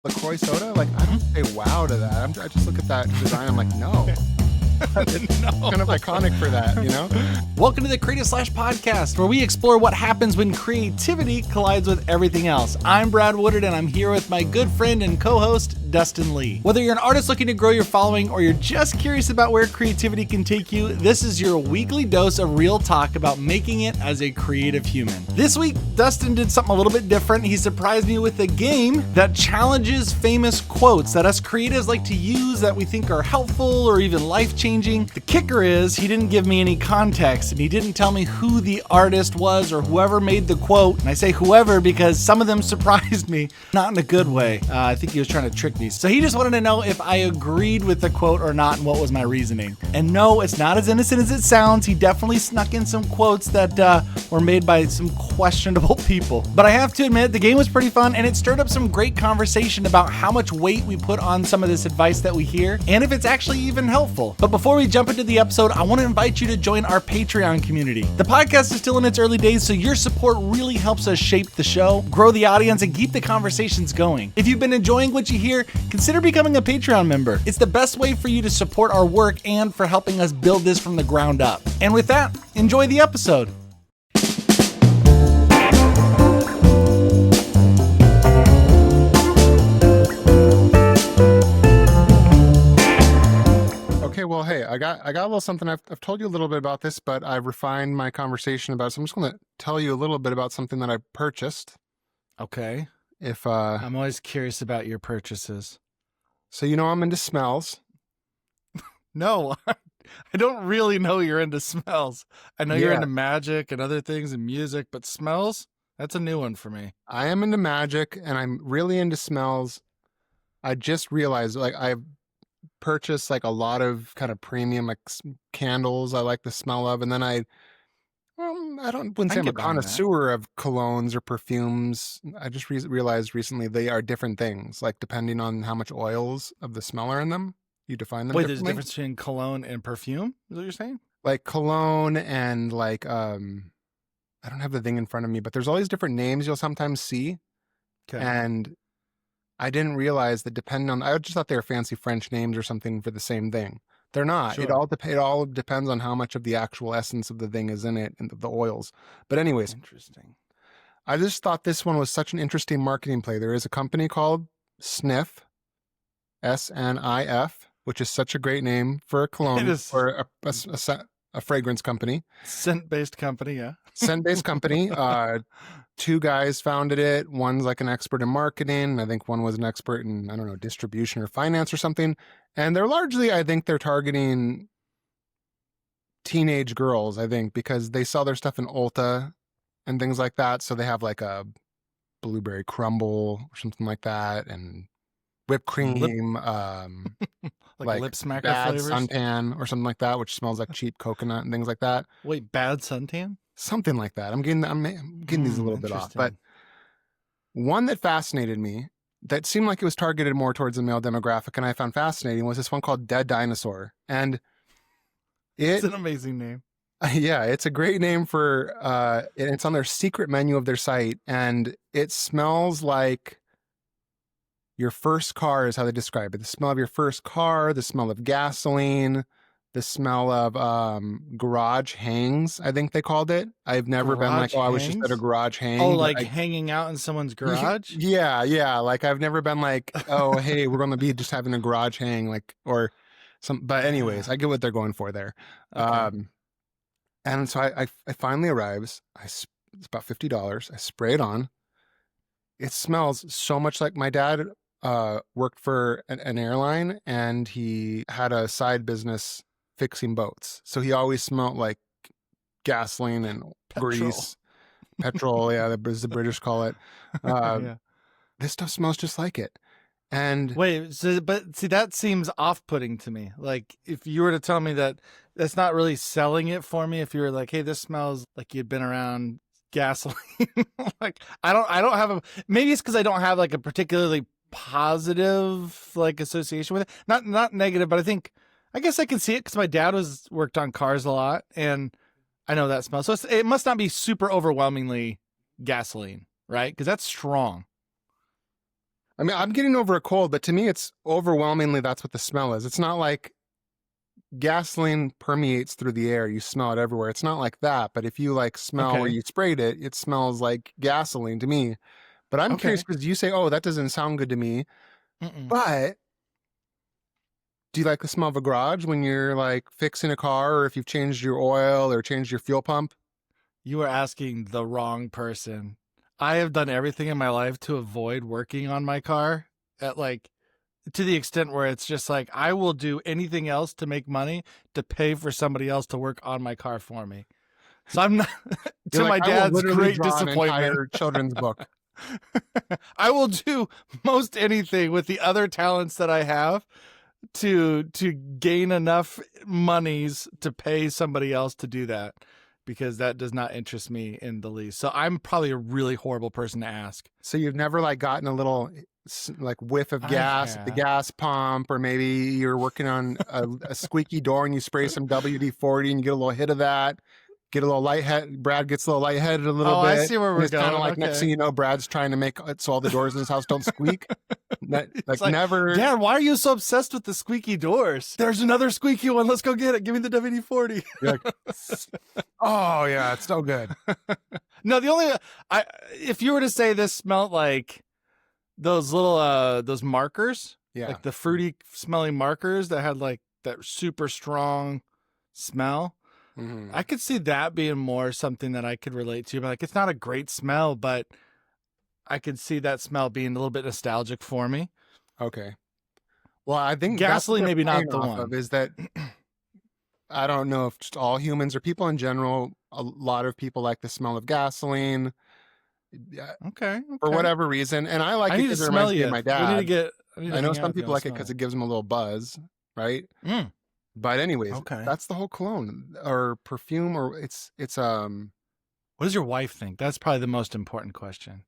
LaCroix soda? Like, I don't say wow to that. I just look at that design. I'm like, no. It's kind of iconic for that, you know? Welcome to the Creative Slash Podcast, where we explore what happens when creativity collides with everything else. I'm Brad Woodard, and I'm here with my good friend and co-host, Dustin Lee. Whether you're an artist looking to grow your following or you're just curious about where creativity can take you, this is your weekly dose of real talk about making it as a creative human. This week, Dustin did something a little bit different. He surprised me with a game that challenges famous quotes that us creatives like to use that we think are helpful or even life-changing. The kicker is he didn't give me any context and he didn't tell me who the artist was or whoever made the quote. And I say whoever because some of them surprised me, not in a good way. I think he was trying to trick me. So he just wanted to know if I agreed with the quote or not and what was my reasoning. And no, it's not as innocent as it sounds. He definitely snuck in some quotes that were made by some questionable people. But I have to admit, the game was pretty fun and it stirred up some great conversation about how much weight we put on some of this advice that we hear and if it's actually even helpful. But before we jump into the episode, I want to invite you to join our Patreon community. The podcast is still in its early days, so your support really helps us shape the show, grow the audience, and keep the conversations going. If you've been enjoying what you hear, consider becoming a Patreon member. It's the best way for you to support our work and for helping us build this from the ground up. And with that, enjoy the episode. Okay, well, hey, I got a little something. I've told you a little bit about this, but I've refined my conversation about it. So I'm just going to tell you a little bit about something that I purchased. Okay. If I'm always curious about your purchases. So you know I'm into smells. No, I don't really know you're into smells. I know you're Yeah. into magic and other things and music, but smells, that's a new one for me. I am into magic and I'm really into smells. I just realized like I've purchased like a lot of kind of premium like candles I like the smell of, and then I wouldn't I say can I'm a get behind that. connoisseur of colognes or perfumes. I just realized recently they are different things, like depending on how much oils of the smell are in them. You define them Wait, there's a differently. difference between cologne and perfume? Is what you're saying? Like cologne and like I don't have the thing in front of me, but there's all these different names you'll sometimes see. Okay. And I didn't realize that depending on, I just thought they were fancy French names or something for the same thing. They're not. Sure. It all depends on how much of the actual essence of the thing is in it and the oils. But anyways, Interesting. I just thought this one was such an interesting marketing play. There is a company called Sniff, SNIF, which is such a great name for a cologne or a fragrance company. Scent-based company, yeah. Scent-based company. Two guys founded it. One's like an expert in marketing. I think one was an expert in, I don't know, distribution or finance or something. And they're largely, I think they're targeting teenage girls, I think, because they sell their stuff in Ulta and things like that. So they have like a blueberry crumble or something like that and whipped cream, like lip smacker bad flavors? suntan or something like that, which smells like cheap coconut and things like that. Wait, bad suntan? Something like that. I'm getting these a little bit off, but one that fascinated me that seemed like it was targeted more towards the male demographic and I found fascinating was this one called Dead Dinosaur. And It's an amazing name. Yeah, it's a great name for, it's on their secret menu of their site and it smells like your first car is how they describe it. The smell of your first car, the smell of gasoline, the smell of garage hangs, I think they called it. I've never been like, I was just at a garage hang. Oh, like hanging out in someone's garage? Yeah. Like I've never been like, oh, hey, we're going to be just having a garage hang, like, or some, but anyways, I get what they're going for there. Okay. And so I finally arrives. It's about $50. I spray it on. It smells so much like my dad worked for an airline and he had a side business fixing boats. So he always smelled like gasoline and grease. Petrol, yeah, as the British call it. Yeah. This stuff smells just like it. And wait, but see, that seems off-putting to me. Like if you were to tell me that, that's not really selling it for me. If you were like, hey, this smells like you'd been around gasoline. Like I don't have maybe it's because I don't have like a particularly positive like association with it. Not negative, but I guess I can see it because my dad worked on cars a lot and I know that smell. So it must not be super overwhelmingly gasoline, right? Because that's strong. I mean, I'm getting over a cold, but to me, it's overwhelmingly that's what the smell is. It's not like gasoline permeates through the air. You smell it everywhere. It's not like that. But if you like smell where Okay. you sprayed it, it smells like gasoline to me. But I'm curious Okay. because you say, oh, that doesn't sound good to me. Mm-mm. But do you like the smell of a garage when you're like fixing a car or if you've changed your oil or changed your fuel pump? You are asking the wrong person. I have done everything in my life to avoid working on my car at like to the extent where it's just like I will do anything else to make money to pay for somebody else to work on my car for me. So I'm not You're to like, my I will dad's literally great draw an disappointment. entire children's book. I will do most anything with the other talents that I have to gain enough monies to pay somebody else to do that, because that does not interest me in the least. So I'm probably a really horrible person to ask. So you've never like gotten a little like whiff of I gas at the have. gas pump, or maybe you're working on a squeaky door and you spray some WD-40 and you get a little hit of that. Get a little lightheaded. Brad gets a little lightheaded a little Oh, I bit. see where And we're it's kind of going. like next thing Okay. you know, Brad's trying to make it so all the doors in his house don't squeak. It's Like like, never. Dad, why are you so obsessed with the squeaky doors? There's another squeaky one. Let's go get it. Give me the WD-40. You're like, oh yeah, it's so good. No, if you were to say this smelled like those little those markers, Yeah. like the fruity smelling markers that had like that super strong smell, Mhm. I could see that being more something that I could relate to. But like, it's not a great smell, but I could see that smell being a little bit nostalgic for me. Okay. Well, I think that's what Gasoline, they're maybe not playing the off one. of is that I don't know if just all humans or people in general, a lot of people like the smell of gasoline. Yeah, Okay, for okay. whatever reason. And I like I it need to because it smell reminds me of you. my We need to dad. get. I need to I know hang out some with you. people I'll like it smell because you. it gives them a little buzz, right? Mm, But anyways, okay. that's the whole cologne or perfume or it's What does your wife think? That's probably the most important question.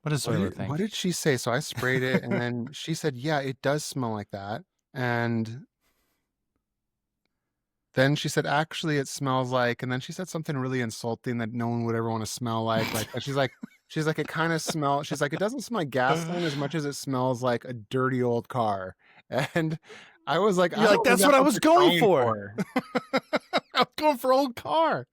What does Zoila what think? did she say? So I sprayed it and then she said, "Yeah, it does smell like that." And then she said, "Actually, it smells like," and then she said something really insulting that no one would ever want to smell like. Like she's like, it kind of smells. She's like, it doesn't smell like gasoline as much as it smells like a dirty old car. And I was like, You're I like, don't think that's what that's I what was you're going trying for. for. I was going for old car.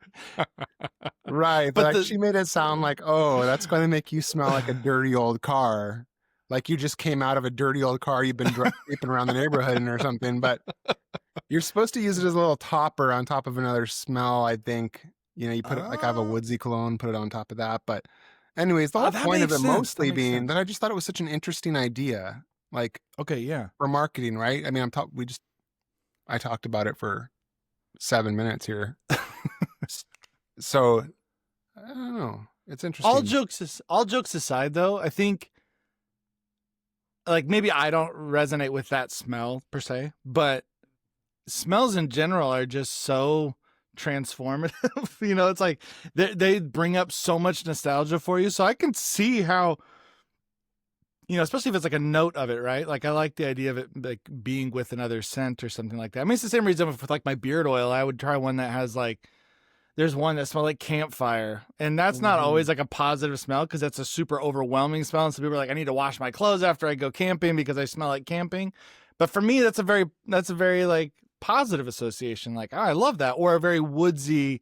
Right. But But like she made it sound like, oh, that's going to make you smell like a dirty old car. Like you just came out of a dirty old car you've been creeping around the neighborhood in or something. But you're supposed to use it as a little topper on top of another smell, I think. You know, you put it like I have a woodsy cologne, put it on top of that. But anyways, the whole that point of makes it sense. That mostly makes being sense. that I just thought it was such an interesting idea. Like Okay, yeah. for marketing, right? I mean, I talked about it for 7 minutes here. So I don't know. It's interesting. All jokes aside, though, I think like maybe I don't resonate with that smell per se, but smells in general are just so transformative. You know, it's like they bring up so much nostalgia for you. So I can see how, you know, especially if it's like a note of it, right? Like I like the idea of it like being with another scent or something like that. I mean, it's the same reason with like my beard oil. I would try one that has like, there's one that smells like campfire, and that's not Mhm. always like a positive smell because that's a super overwhelming smell. And so people are like, I need to wash my clothes after I go camping because I smell like camping. But for me, that's a very like positive association. Like, oh, I love that. Or a very woodsy,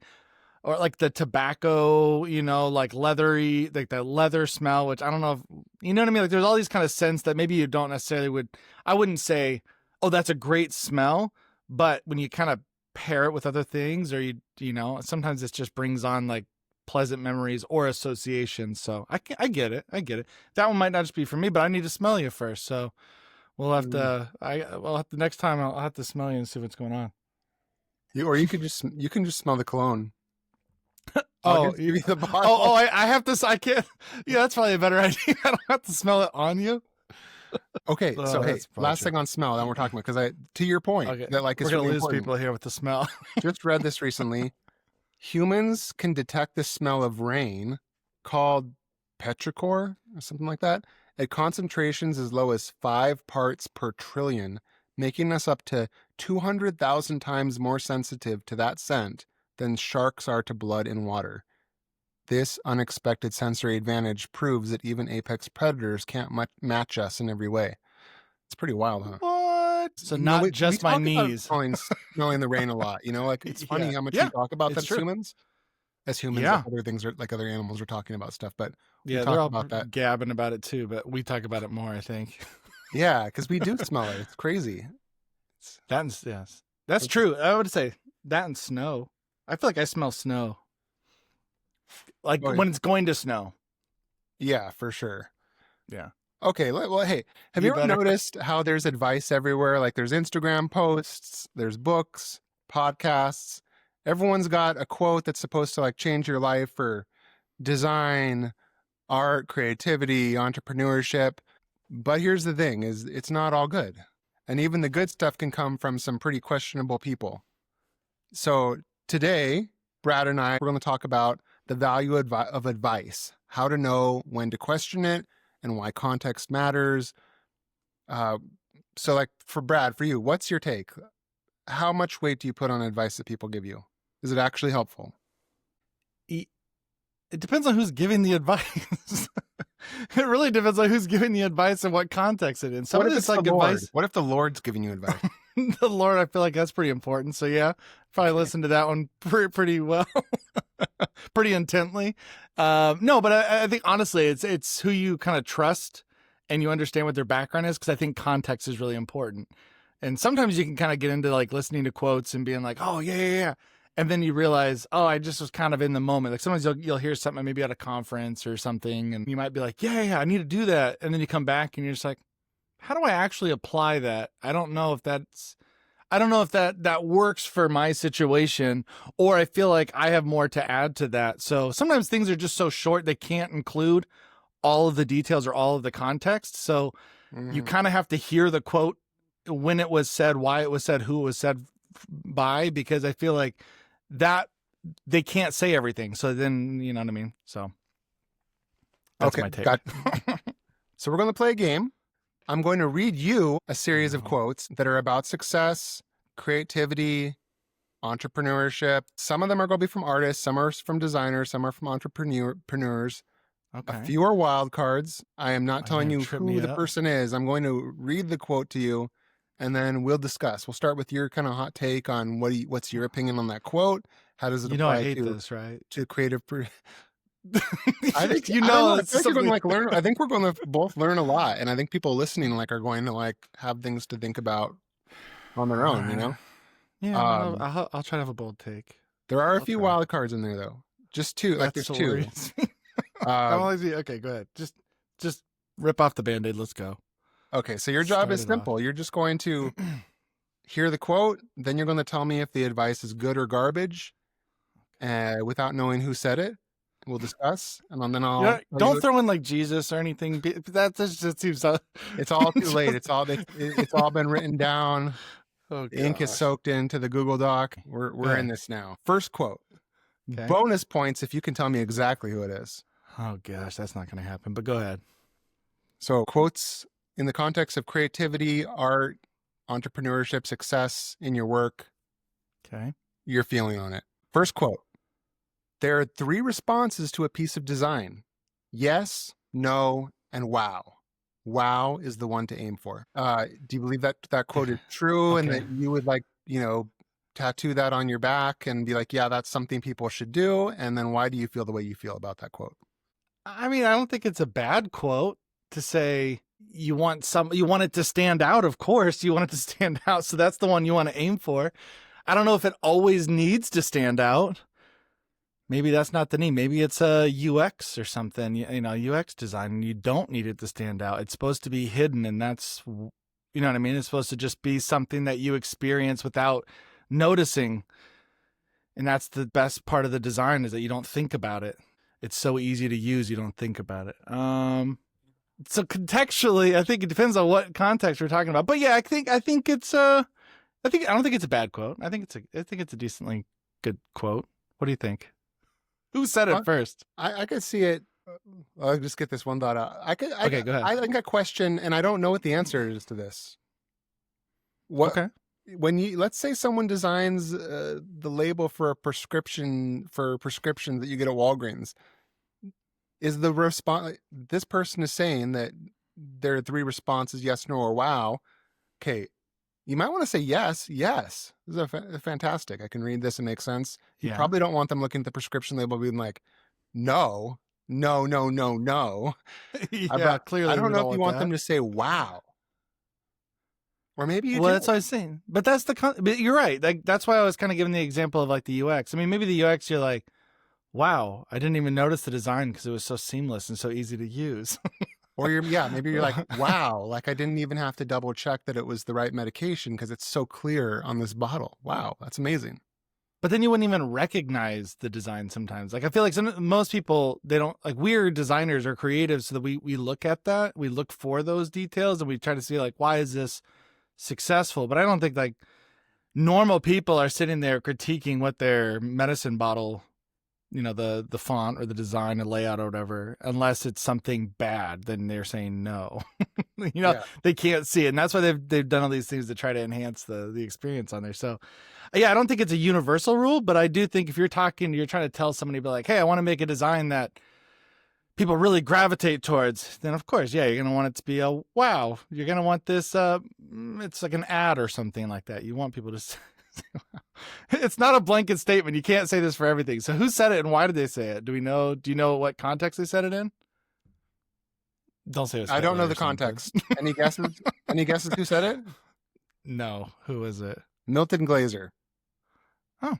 or like the tobacco, you know, like leathery, like the leather smell, which I don't know if, you know what I mean? Like there's all these kind of scents that maybe you don't necessarily I wouldn't say, oh, that's a great smell. But when you kind of pair it with other things, or you know, sometimes it just brings on like pleasant memories or associations. So I get it. That one might not just be for me, but I need to smell you first. So we'll have to, next time I'll have to smell you and see what's going on. Or you can just smell the cologne. Oh, Just give you the bottle. I have to. I can't. Yeah, that's probably a better idea. I don't have to smell it on you. Okay, Oh, so hey, that's probably last true. thing on smell that we're talking about, because to your point, Okay, that like we're it's gonna really lose important. people here with the smell. Just read this recently. Humans can detect the smell of rain, called petrichor or something like that, at concentrations as low as 5 parts per trillion, making us up to 200,000 times more sensitive to that scent than sharks are to blood in water. This unexpected sensory advantage proves that even apex predators can't match us in every way. It's pretty wild, huh? What? So not just my knees. Smelling the rain a lot. Like it's funny how much we talk about that as humans. As humans, like other things are like other animals are talking about stuff, but they're all about that. Gabbing about it too, but we talk about it more, I think. Yeah, because we do smell it. It's crazy. That's true. I would say that and snow. I feel like I smell snow. Like when it's going to snow. Yeah, for sure. Yeah. Okay, well, hey, have you ever noticed how there's advice everywhere? Like there's Instagram posts, there's books, podcasts. Everyone's got a quote that's supposed to like change your life for design, art, creativity, entrepreneurship. But here's the thing is it's not all good. And even the good stuff can come from some pretty questionable people. So today, Brad and I, we're going to talk about the value of advice, how to know when to question it and why context matters. So like for Brad, for you, what's your take? How much weight do you put on advice that people give you? Is it actually helpful? It depends on who's giving the advice. It really depends on who's giving the advice and what context it in. Some of it's like advice. What if the Lord's giving you advice? The Lord, I feel like that's pretty important. So yeah, probably listen to that one pretty well, pretty intently. No, but I think honestly, it's who you kind of trust and you understand what their background is, because I think context is really important. And sometimes you can kind of get into like listening to quotes and being like, oh yeah. And then you realize, oh, I just was kind of in the moment. Like sometimes you'll hear something maybe at a conference or something, and you might be like, yeah, I need to do that. And then you come back and you're just like, how do I actually apply that? I don't know if that works for my situation, or I feel like I have more to add to that. So sometimes things are just so short, they can't include all of the details or all of the context. So you kind of have to hear the quote, when it was said, why it was said, who it was said by, because I feel like that they can't say everything. So then, you know what I mean? So that's my take. So we're going to play a game. I'm going to read you a series of quotes that are about success, creativity, entrepreneurship. Some of them are going to be from artists. Some are from designers. Some are from entrepreneurs. Okay. A few are wild cards. I am not telling you who the person is. I'm going to read the quote to you, and then we'll discuss. We'll start with your kind of hot take on what's your opinion on that quote. How does it apply I hate this, right? To creative? I think I think we're going to learn. I think we're going to both learn a lot, and I think people listening are going to have things to think about on their own. Yeah, I'll try to have a bold take. There are a few wild cards in there, though. Just two. There's two. Okay, go ahead. Just rip off the Band-Aid. Let's go. Okay, so your job is simple. You're just going to hear the quote, then you're going to tell me if the advice is good or garbage, without knowing who said it. We'll discuss, and then I'll don't throw in like Jesus or anything. That just seems. It's all too late. It's all been written down. Oh, the ink is soaked into the Google Doc. We're in this now. First quote. Okay. Bonus points if you can tell me exactly who it is. Oh gosh, that's not going to happen. But go ahead. So quotes in the context of creativity, art, entrepreneurship, success in your work. Okay. Your feeling on it. First quote. There are 3 responses to a piece of design. Yes, no, and wow. Wow is the one to aim for. Do you believe that quote is true and that you would tattoo that on your back and be like, yeah, that's something people should do? And then why do you feel the way you feel about that quote? I mean, I don't think it's a bad quote to say you want it to stand out. Of course, you want it to stand out. So that's the one you want to aim for. I don't know if it always needs to stand out. Maybe that's not the need. Maybe it's a UX or something, UX design, and you don't need it to stand out. It's supposed to be hidden, and that's, you know what I mean? It's supposed to just be something that you experience without noticing. And that's the best part of the design, is that you don't think about it. It's so easy to use, you don't think about it. So contextually, I think it depends on what context we're talking about. But yeah, I think it's I don't think it's a bad quote. I think it's a decently good quote. What do you think? Who said it first? I could see it. I'll just get this one thought out. Go ahead. I think a question, and I don't know what the answer is to this. Let's say someone designs the label for a prescription that you get at Walgreens, is the response, this person is saying that there are 3 responses, yes, no, or wow. Okay, you might want to say yes. This is fantastic. I can read this and make sense. You Yeah. probably don't want them looking at the prescription label being like, no, no, no, no, no. Yeah, I clearly don't we know don't if you want want them that. to say wow. Or maybe you Well, do. that's what I was saying. But that's but you're right. Like, that's why I was kind of giving the example of like the UX. I mean, maybe the UX, you're like, wow, I didn't even notice the design because it was so seamless and so easy to use. Or maybe you're like, wow, like I didn't even have to double check that it was the right medication because it's so clear on this bottle. Wow, that's amazing. But then you wouldn't even recognize the design sometimes. Like, I feel like most people, they don't, like, we're designers or creatives, so that we look at that, we look for those details, and we try to see like, why is this successful? But I don't think like normal people are sitting there critiquing what their medicine bottle, the font or the design or layout or whatever, unless it's something bad. Then they're saying no. Yeah. They can't see it, and that's why they've done all these things to try to enhance the experience on there. So yeah, I don't think it's a universal rule, but I do think if you're trying to tell somebody, be like, hey, I want to make a design that people really gravitate towards, then of course, yeah, you're going to want it to be a wow. You're going to want this, it's like an ad or something like that. You want people to say, wow. It's not a blanket statement. You can't say this for everything. So who said it and why did they say it? Do you know what context they said it in? Don't say it was I don't know the Hitler or something. context. Any guesses? Any guesses who said it? No. Who is it? Milton Glaser. Oh,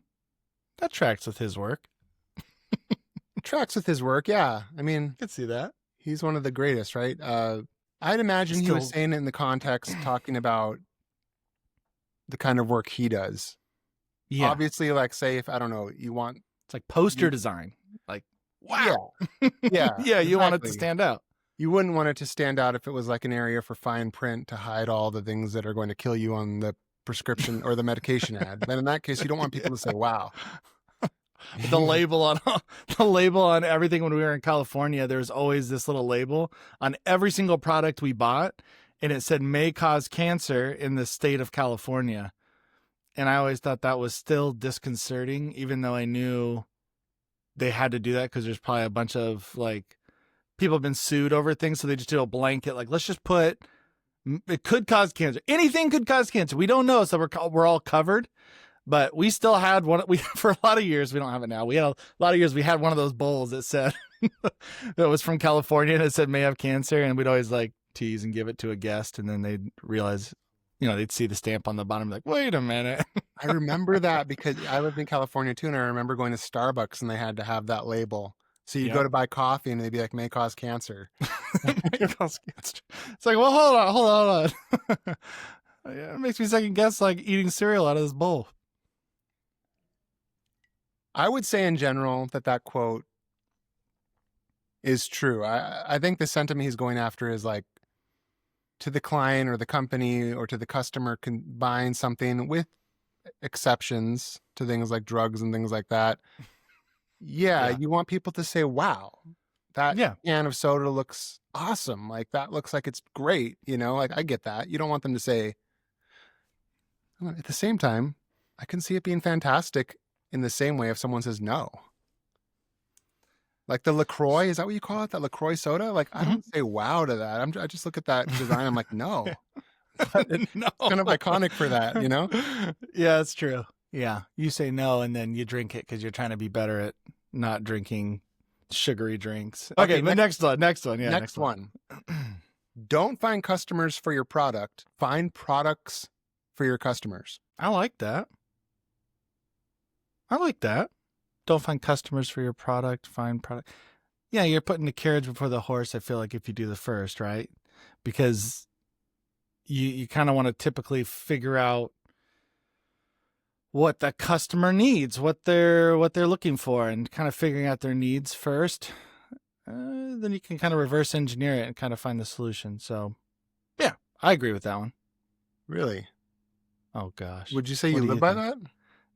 that tracks with his work. Tracks with his work, yeah. I mean, I could see that. he's one of the greatest, right? I'd imagine he was Still- saying it in the context talking about the kind of work he does. Yeah. Obviously, like, say if, I don't know, you want... It's like poster design. Like, wow. Yeah. Yeah, you want it to exactly. stand out. You wouldn't want it to stand out if it was like an area for fine print to hide all the things that are going to kill you on the prescription or the medication ad. But in that case, you don't want people to say, wow. The label on everything. When we were in California, there's always this little label on every single product we bought, and it said may cause cancer in the state of California. And I always thought that was still disconcerting, even though I knew they had to do that because there's probably a bunch of like people have been sued over things, so they just do a blanket like, let's just put it could cause cancer. Anything could cause cancer. We don't know, so we're all covered. But we still had one. For a lot of years, we don't have it now. We had a lot of years. We had one of those bowls that said that was from California and it said may have cancer, and we'd always like tease and give it to a guest, and then they'd realize, they'd see the stamp on the bottom, like, wait a minute. I remember that because I lived in California too, and I remember going to Starbucks and they had to have that label. So you go to buy coffee and they'd be like, may cause cancer. May cause cancer. It's like, well, hold on. Yeah, it makes me second guess like eating cereal out of this bowl. I would say in general that quote is true. I think the sentiment he's going after is like to the client or the company or to the customer combine something with exceptions to things like drugs and things like that. Yeah. You want people to say, wow, that can of soda looks awesome. Like that looks like it's great. Like I get that. You don't want them to say, at the same time, I can see it being fantastic in the same way if someone says no. Like the LaCroix, is that what you call it? That LaCroix soda? Like, I don't say wow to that. I just look at that design. I'm like, no. But it's kind of iconic for that, Yeah, that's true. Yeah. You say no and then you drink it because you're trying to be better at not drinking sugary drinks. Okay, but next one. Yeah, next one. Don't find customers for your product. Find products for your customers. I like that. Don't find customers for your product. Find product. Yeah, you're putting the carriage before the horse, I feel like, if you do the first, right? Because you kind of want to typically figure out what the customer needs, what they're looking for, and kind of figuring out their needs first. Then you can kind of reverse engineer it and kind of find the solution. So, yeah, I agree with that one. Really? Oh, gosh. Would you say you live by that?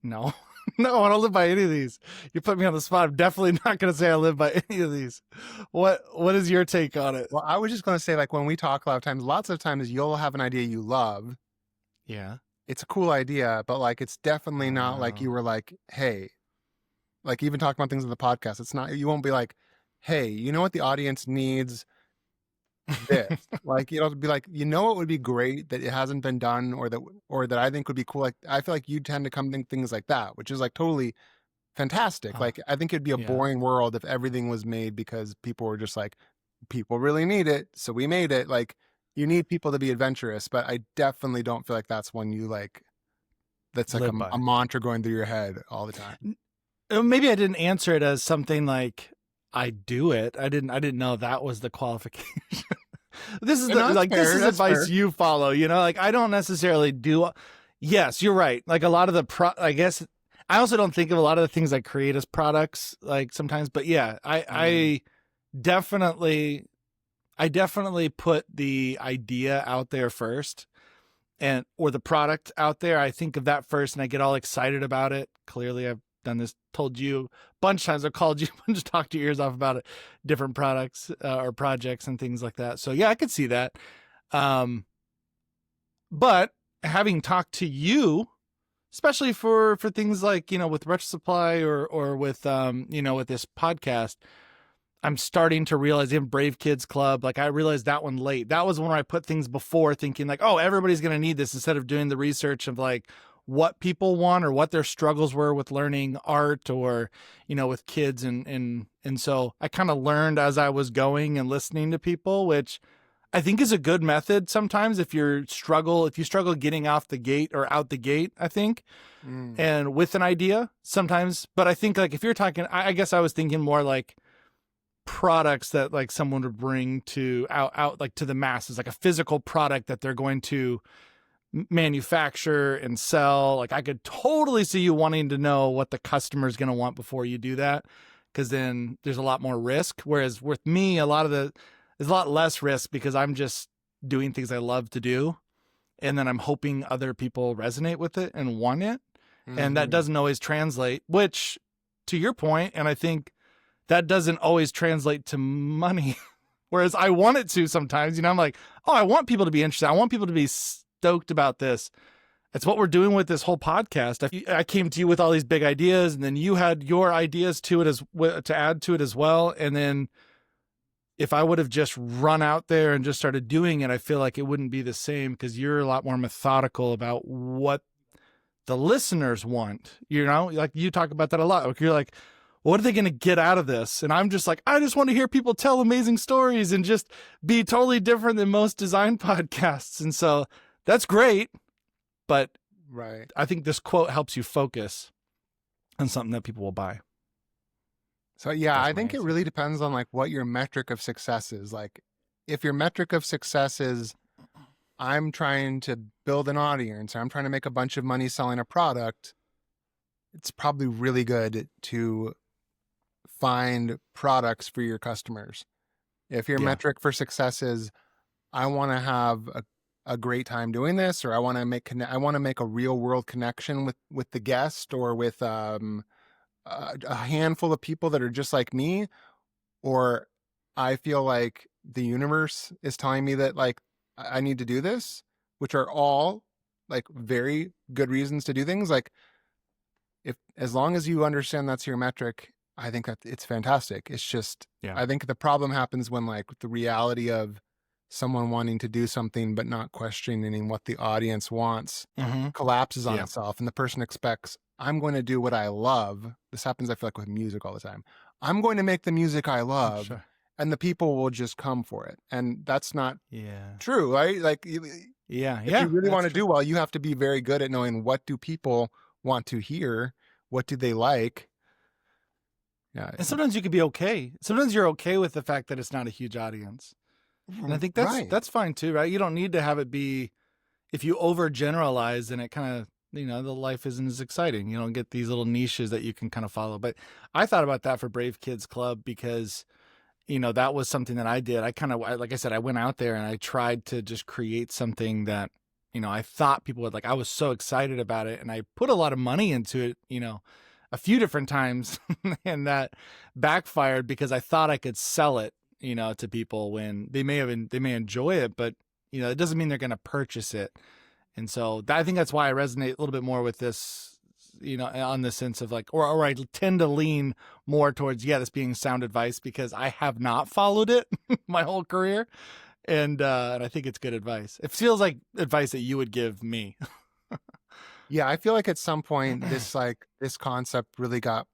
No. No, I don't live by any of these. You put me on the spot. I'm definitely not going to say I live by any of these. What is your take on it? Well, I was just going to say, like, when we talk lots of times you'll have an idea you love. Yeah. It's a cool idea, but like, it's definitely not like you were like, hey, like even talking about things in the podcast. It's not, you won't be like, hey, you know what the audience needs? This. Like, be like, what would be great that it hasn't been done, or that I think would be cool. Like, I feel like you tend to come think things like that, which is like totally fantastic. Uh, Like, I think it'd be a yeah. boring world if everything was made because people were just like, people really need it, so we made it. Like, you need people to be adventurous, but I definitely don't feel like that's one you like. That's like Live a by. mantra going through your head all the time. Maybe I didn't answer it as something like I do it. I didn't know that was the qualification. This is And that's this fair. is That's advice fair. you follow, like I don't necessarily do. Yes, you're right. Like a lot of the I guess I also don't think of a lot of the things I create as products like sometimes, but yeah, I definitely I definitely put the idea out there first or the product out there. I think of that first and I get all excited about it. Clearly I've done this, told you a bunch of times. I've called you and just talked your ears off about it, different products or projects and things like that. So yeah, I could see that. But having talked to you, especially for things like, with Retro Supply or with, with this podcast, I'm starting to realize in Brave Kids Club, like I realized that one late. That was when I put things before thinking like, oh, everybody's going to need this, instead of doing the research of like what people want or what their struggles were with learning art or, with kids. And so I kind of learned as I was going and listening to people, which I think is a good method sometimes if you struggle getting off the gate or out the gate, I think. And with an idea sometimes, but I think like if you're talking, I guess I was thinking more like products that like someone would bring to out like to the masses, like a physical product that they're going to manufacture and sell. Like I could totally see you wanting to know what the customer is going to want before you do that, because then there's a lot more risk. Whereas with me, there's a lot less risk because I'm just doing things I love to do, and then I'm hoping other people resonate with it and want it. And that doesn't always translate, which to your point, and I think that doesn't always translate to money. Whereas I want it to sometimes, I'm like, oh, I want people to be interested. I want people to be stoked about this. It's what we're doing with this whole podcast. I came to you with all these big ideas, and then you had your ideas to it to add to it as well. And then if I would have just run out there and just started doing it, I feel like it wouldn't be the same, because you're a lot more methodical about what the listeners want. Like you talk about that a lot. Like you're like, what are they going to get out of this? And I'm just like, I just want to hear people tell amazing stories and just be totally different than most design podcasts. And so that's great. But Right. I think this quote helps you focus on something that people will buy. So yeah, That's I my think it answer. really depends on like what your metric of success is. Like if your metric of success is I'm trying to build an audience, or I'm trying to make a bunch of money selling a product, it's probably really good to find products for your customers. If your Yeah. metric for success is I want to have a great time doing this, or I want to make a real world connection with the guest, or with a handful of people that are just like me, or I feel like the universe is telling me that like I need to do this, which are all like very good reasons to do things. Like if as long as you understand that's your metric, I think that it's fantastic. It's just Yeah. I think the problem happens when like the reality of someone wanting to do something but not questioning what the audience wants collapses on Yeah. itself, and the person expects I'm going to do what I love. This happens, I feel like, with music all the time. I'm going to make the music I love, Sure. and the people will just come for it. And that's not Yeah. true, right? Like, Yeah. if you really want to That's true. do well, you have to be very good at knowing what do people want to hear, what do they like. Yeah, And sometimes you could be okay. Sometimes you're okay with the fact that it's not a huge audience. And I think right. that's fine too, right? You don't need to have it be, if you overgeneralize, then it kind of, the life isn't as exciting. You don't get these little niches that you can kind of follow. But I thought about that for Brave Kids Club because, that was something that I did. I kind of, like I said, I went out there and I tried to just create something that, I thought people would like. I was so excited about it, and I put a lot of money into it, a few different times, and that backfired because I thought I could sell it, to people when they may enjoy it, but it doesn't mean they're going to purchase it. And so I think that's why I resonate a little bit more with this on the sense of like, or I tend to lean more towards, this being sound advice because I have not followed it my whole career. And I think it's good advice. It feels like advice that you would give me. Yeah, I feel like at some point this concept really got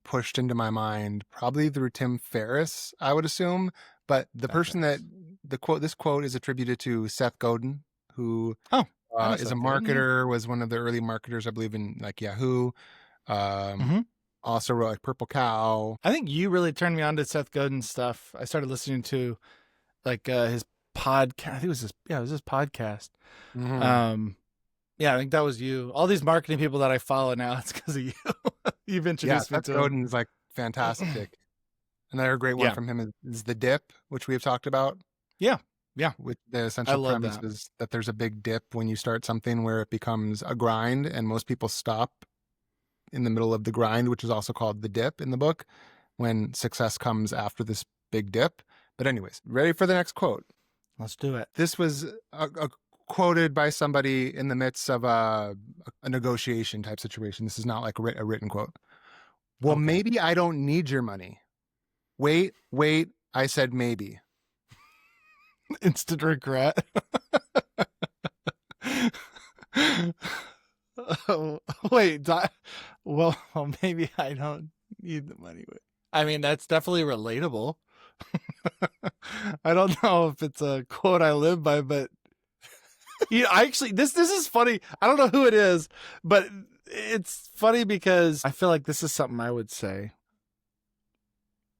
pushed into my mind, probably through Tim Ferriss, I would assume. But the person that this quote is attributed to, Seth Godin, who is a marketer, was one of the early marketers, I believe, in like Yahoo. Also wrote like Purple Cow. I think you really turned me on to Seth Godin's stuff. I started listening to like his podcast. I think it was his podcast. I think that was you. All these marketing people that I follow now, it's because of you. You've introduced me Seth to Godin's like fantastic. Another great one from him is The Dip, which we have talked about. Yeah. With the essential premise is that there's a big dip when you start something where it becomes a grind, and most people stop in the middle of the grind, which is also called the dip in the book, when success comes after this big dip. But anyways, ready for the next quote? Let's do it. This was quoted by somebody in the midst of a negotiation type situation. This is not like a written quote. Well, maybe I don't need your money. Wait, I said maybe. Instant regret. Wait, well, maybe I don't need the money. I mean, that's definitely relatable. I don't know if it's a quote I live by, but I actually, this is funny. I don't know who it is, but it's funny because I feel like this is something I would say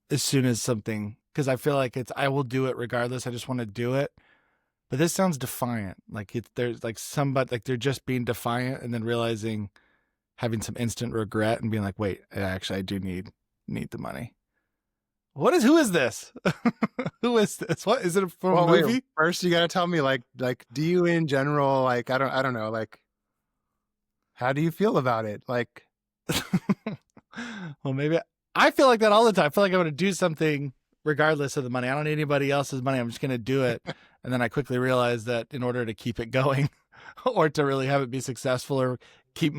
as soon as something, because I feel like I will do it regardless. I just want to do it. But this sounds defiant. Like there's like somebody, like they're just being defiant and then realizing, having some instant regret and being like, wait, actually I do need the money. Who is this? Who is this? What is it from a movie? Wait, first you got to tell me like, do you in general, like, I don't know, like, how do you feel about it? Like, well, maybe I feel like that all the time. I feel like I'm going to do something regardless of the money. I don't need anybody else's money. I'm just going to do it. And then I quickly realized that in order to keep it going or to really have it be successful or keep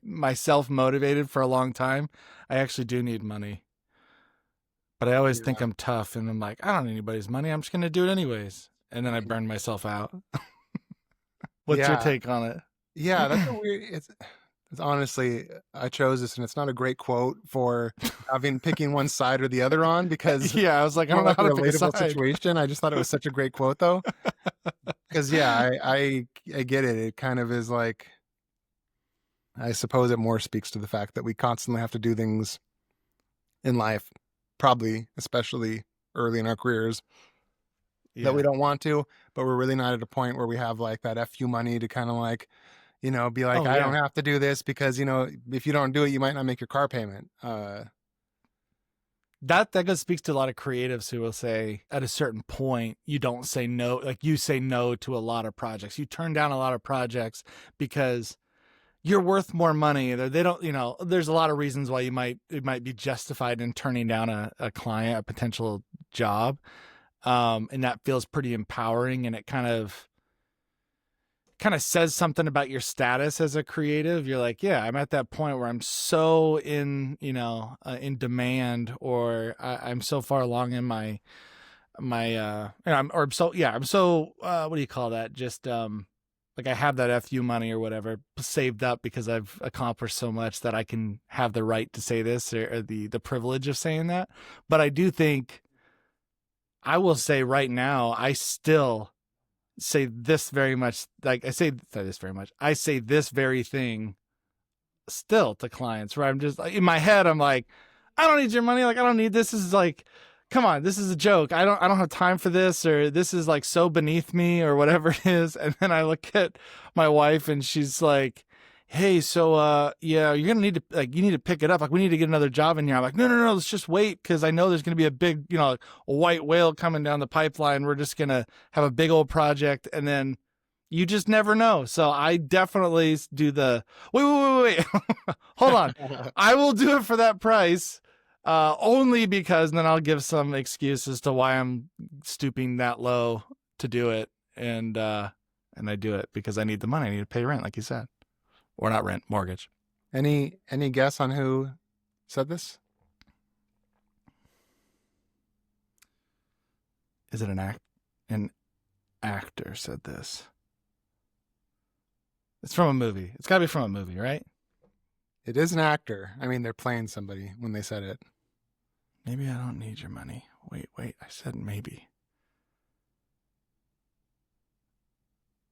myself motivated for a long time, I actually do need money. But I always think I'm tough and I'm like, I don't need anybody's money. I'm just going to do it anyways. And then I burn myself out. What's your take on it? Yeah, that's a weird, it's honestly, I chose this and it's not a great quote for picking one side or the other on, because I was like, I don't know how to pick a side. Situation. I just thought it was such a great quote though. Because I get it. It kind of is like, I suppose it more speaks to the fact that we constantly have to do things in life, probably especially early in our careers, that we don't want to, but we're really not at a point where we have like that FU money to kind of like, be like, I don't have to do this because, if you don't do it, you might not make your car payment. That speaks to a lot of creatives who will say at a certain point, you don't say no. Like you say no to a lot of projects. You turn down a lot of projects because you're worth more money. They don't, there's a lot of reasons why it might be justified in turning down a client, a potential job. And that feels pretty empowering. And it kind of says something about your status as a creative. You're like, yeah, I'm at that point where I'm so in demand, or I'm so far along in I'm so, what do you call that? Just, like I have that FU money or whatever saved up because I've accomplished so much that I can have the right to say this or the privilege of saying that. But I do think, I will say right now, I still say this very much. Like I say this very thing still to clients where I'm just in my head, I'm like, I don't need your money. Like, I don't need this. This is like, come on, this is a joke. I don't have time for this, or this is like so beneath me or whatever it is. And then I look at my wife and she's like, hey, so, you're going to need to, like, you need to pick it up. Like, we need to get another job in here. I'm like, no, let's just wait. Cause I know there's going to be a big, a white whale coming down the pipeline. We're just going to have a big old project. And then you just never know. So I definitely do wait. Hold on. I will do it for that price. Only because then I'll give some excuse as to why I'm stooping that low to do it. And I do it because I need the money. I need to pay rent, like you said. Or not rent, mortgage. Any guess on who said this? Is it an actor said this? It's from a movie. It's got to be from a movie, right? It is an actor. I mean, they're playing somebody when they said it. Maybe I don't need your money. Wait. I said maybe.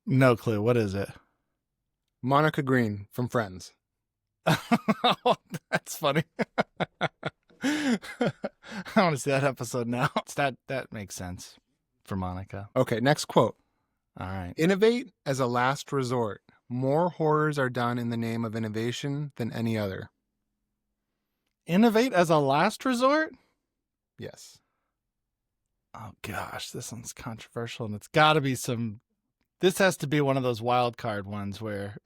No clue. What is it? Monica Green from Friends. Oh, that's funny. I want to see that episode now. That makes sense for Monica. Okay, next quote. All right. Innovate as a last resort. More horrors are done in the name of innovation than any other. Innovate as a last resort? Yes. Oh gosh, this one's controversial, and it's got to be some. This has to be one of those wild card ones where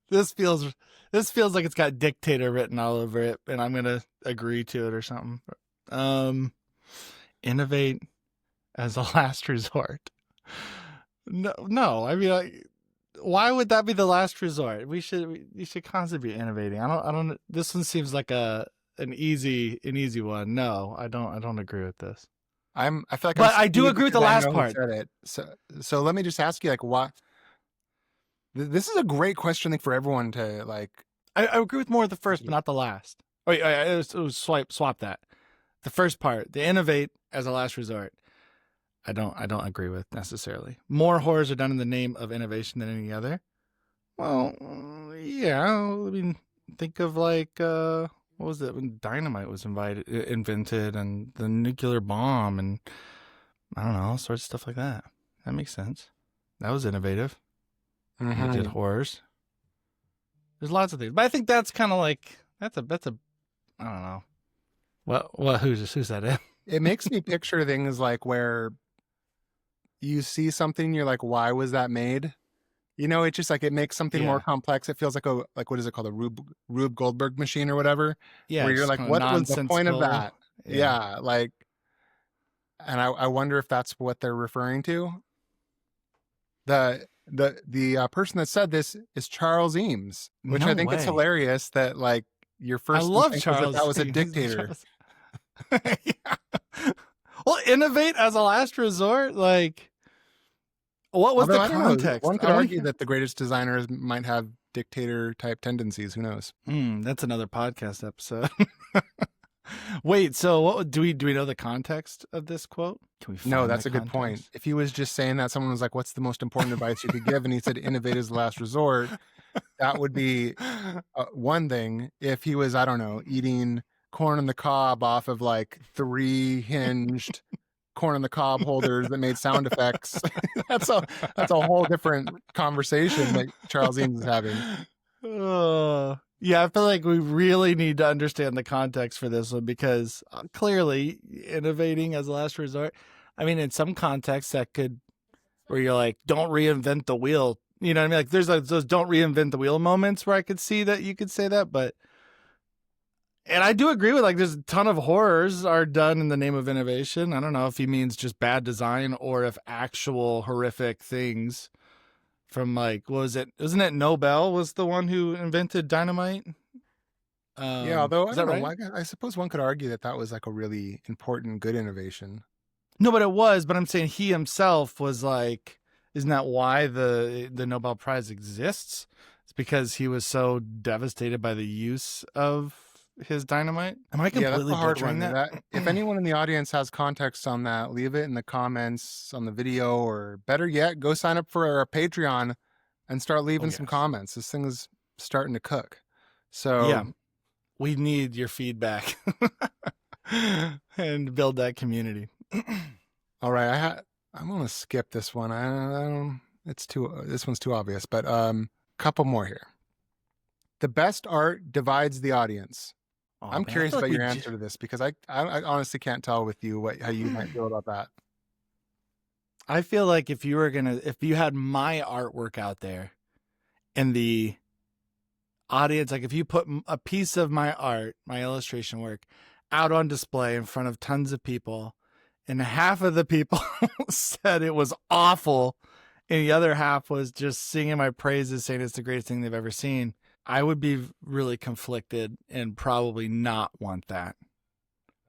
this feels like it's got dictator written all over it, and I'm gonna agree to it or something. Innovate as a last resort. No. I mean, why would that be the last resort? You should constantly be innovating. I don't. This one seems like an easy one. No, I don't agree with this. I feel like, but I do agree with the last part. Said it. So let me just ask you, like, why? This is a great question, I think, for everyone to like. I agree with more of the first, but not the last. Wait, it was swap that. The first part, the innovate as a last resort. I don't agree with necessarily. More horrors are done in the name of innovation than any other. Well, yeah. I mean, think of like what was it when dynamite was invented, and the nuclear bomb, and I don't know, all sorts of stuff like that. That makes sense. That was innovative. Mm-hmm. They did horrors. There's lots of things, but I think that's kind of like that's a I don't know. What who's that in? It makes me picture things like where you see something, you're like, why was that made? You know, it's just like it makes something more complex. It feels like what is it called, a Rube Goldberg machine or whatever? Yeah, where you're like, what was the point of that? Yeah, like, and I wonder if that's what they're referring to. The person that said this is Charles Eames, which I think it's hilarious that like your first. I love Charles. That was a dictator. Yeah. Well, innovate as a last resort, like. What was the context? One could argue that the greatest designers might have dictator type tendencies. Who knows? That's another podcast episode. Wait, so what do we know the context of this quote? Can we? No, that's a good point. If he was just saying that, someone was like, "What's the most important advice you could give?" and he said, "Innovate as the last resort," that would be one thing. If he was, I don't know, eating corn on the cob off of like 3 hinged corn on the cob holders that made sound effects. that's a whole different conversation that Charles Eames is having. Yeah, I feel like we really need to understand the context for this one, because clearly innovating as a last resort. I mean, in some contexts that could, where you're like, don't reinvent the wheel. You know what I mean? Like there's like those don't reinvent the wheel moments where I could see that you could say that, but. And I do agree with, like, there's a ton of horrors are done in the name of innovation. I don't know if he means just bad design or if actual horrific things from, like, what was it? Wasn't it Nobel was the one who invented dynamite? Yeah, although I don't know. Right? I suppose one could argue that was like a really important, good innovation. No, but it was. But I'm saying he himself was like, isn't that why the Nobel Prize exists? It's because he was so devastated by the use of his dynamite. Am I completely butchering that? If anyone in the audience has context on that, leave it in the comments on the video, or better yet, go sign up for our Patreon and start leaving some comments. This thing is starting to cook. So yeah, we need your feedback and build that community. All right, I'm gonna skip this one. This one's too obvious, but couple more here. The best art divides the audience. I'm curious about your answer to this, because I honestly can't tell with you how you might feel about that. I feel like if you had my artwork out there and the audience, like if you put a piece of my art, my illustration work out on display in front of tons of people, and half of the people said it was awful and the other half was just singing my praises, saying it's the greatest thing they've ever seen, I would be really conflicted and probably not want that.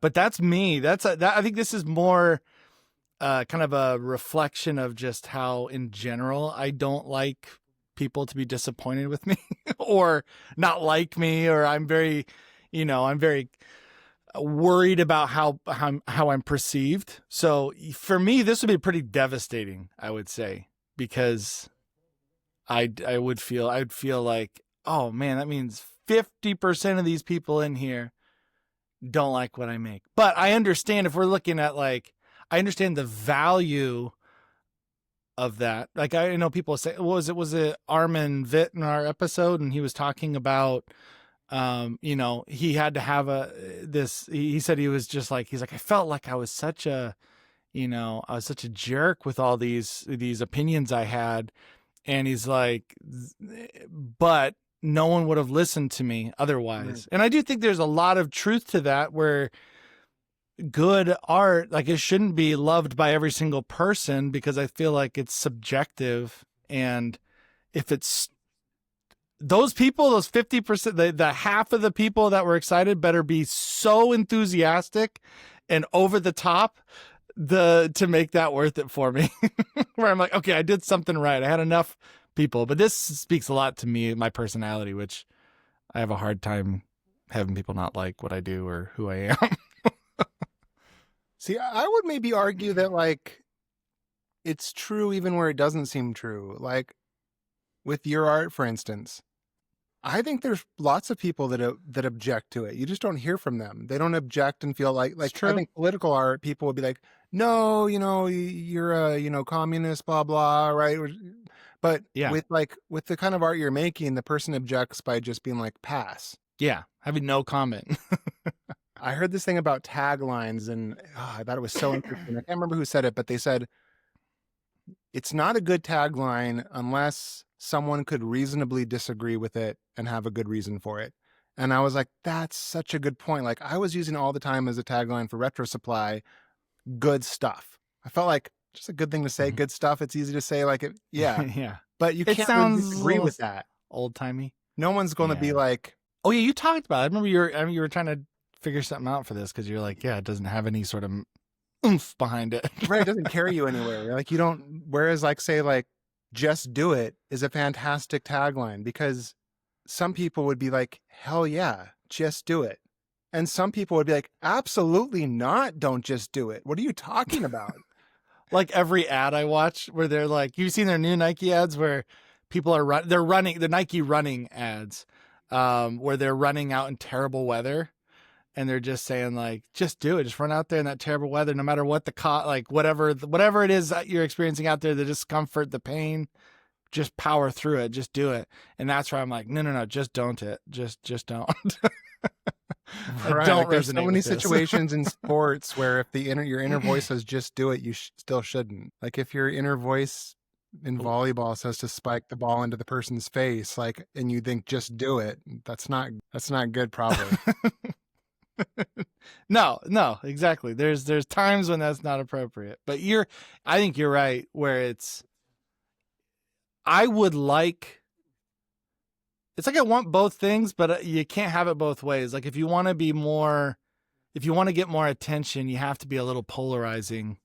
But that's me. I think this is more kind of a reflection of just how, in general, I don't like people to be disappointed with me or not like me, or I'm very worried about how I'm perceived. So for me, this would be pretty devastating, I would say, because I'd feel like, oh man, that means 50% of these people in here don't like what I make. But I understand, if we're looking at like, I understand the value of that. Like, I know people say, was it Armin Vitt in our episode, and he was talking about, he had to have he said he was just like, he's like, I felt like I was such a jerk with all these opinions I had. And he's like, but no one would have listened to me otherwise. Mm-hmm. And I do think there's a lot of truth to that, where good art, like, it shouldn't be loved by every single person, because I feel like it's subjective. And if it's those people, those 50%, the half of the people that were excited better be so enthusiastic and over the top to make that worth it for me. Where I'm like, okay, I did something right. I had enough people. But this speaks a lot to me, my personality, which I have a hard time having people not like what I do or who I am. See, I would maybe argue that, like, it's true even where it doesn't seem true. Like, with your art, for instance, I think there's lots of people that object to it. You just don't hear from them. They don't object and feel like I think political art, people would be like, no, you're a, communist, blah, blah, right? But yeah, with the kind of art you're making, the person objects by just being like, pass. Yeah, having no comment. I heard this thing about taglines, and I thought it was so interesting. I can't remember who said it, but they said, it's not a good tagline unless someone could reasonably disagree with it and have a good reason for it. And I was like, that's such a good point. Like, I was using all the time as a tagline for Retro Supply, good stuff. I felt like just a good thing to say, good stuff. It's easy to say, like, it, yeah. Yeah. But you can't really disagree with that. Old-timey. No one's going to be like... Oh, yeah, you talked about it. I remember you were trying to figure something out for this, because you're like, yeah, it doesn't have any sort of oomph behind it. Right, it doesn't carry you anywhere. Like, you don't... Whereas, like, say, like, just do it is a fantastic tagline, because some people would be like, hell yeah, just do it. And some people would be like, absolutely not, don't just do it. What are you talking about? Like every ad I watch where they're like, you've seen their new Nike ads where people are the Nike running ads, where they're running out in terrible weather. And they're just saying, like, just do it. Just run out there in that terrible weather, no matter what whatever it is that you're experiencing out there, the discomfort, the pain, just power through it. Just do it. And that's where I'm like, no, just don't it. Just don't. Right. Don't like, there's so many situations in sports where if your inner voice says just do it, you still shouldn't. Like, if your inner voice in volleyball says to spike the ball into the person's face, like, and you think just do it, that's not good, probably. No, exactly. There's times when that's not appropriate, but I think you're right, where I would like, it's like I want both things, but you can't have it both ways. Like, if you want to get more attention, you have to be a little polarizing.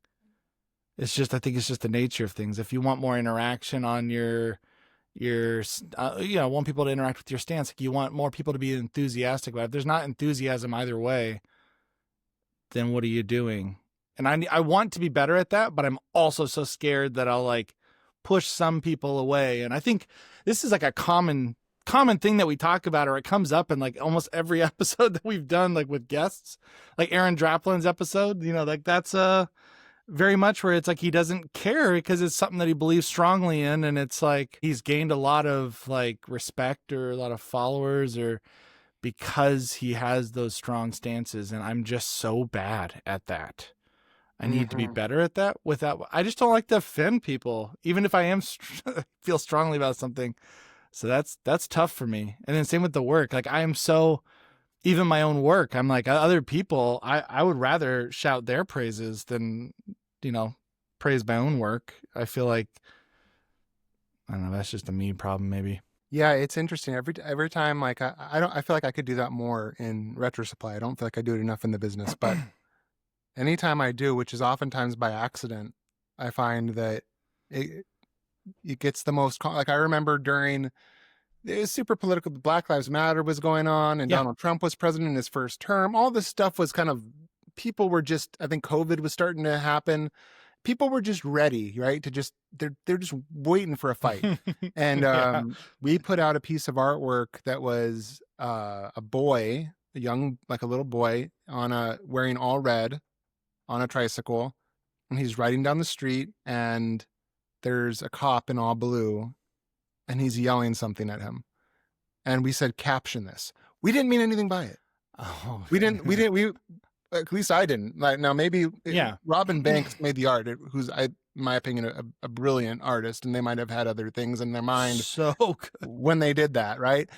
I think it's just the nature of things. If you want more interaction on your want people to interact with your stance, like, you want more people to be enthusiastic about it. If there's not enthusiasm either way, then what are you doing? And I want to be better at that, but I'm also so scared that I'll, like, push some people away. And I think this is like a common thing that we talk about, or it comes up in like almost every episode that we've done, like with guests, like Aaron Draplin's episode, like that's very much where it's like he doesn't care because it's something that he believes strongly in, and it's like he's gained a lot of like respect or a lot of followers, or because he has those strong stances, and I'm just so bad at that. I need to be better at that. I just don't like to offend people, even if I am feel strongly about something. So that's tough for me. And then same with the work. Like, I am so, even my own work, I'm like, other people, I would rather shout their praises than, praise my own work. I feel like I don't know. That's just a me problem, maybe. Yeah, it's interesting. Every time, like I feel like I could do that more in retro supply. I don't feel like I do it enough in the business, but anytime I do, which is oftentimes by accident, I find that it it gets the most like I remember during it was super political. Black Lives Matter was going on, and Yeah. Donald Trump was president in his first term. All this stuff was kind of people were just. I think COVID was starting to happen. People were just ready, right? To just they're just waiting for a fight. And Yeah. we put out a piece of artwork that was a boy, a young like a little boy on a wearing all red on a tricycle, and he's riding down the street, and there's a cop in all blue, and he's yelling something at him. And we said, caption this. We didn't mean anything by it. Oh, We at least I didn't. Like now, maybe Yeah. Robin Banks made the art, who's in my opinion, a brilliant artist, and they might have had other things in their mind so good. when they did that, right?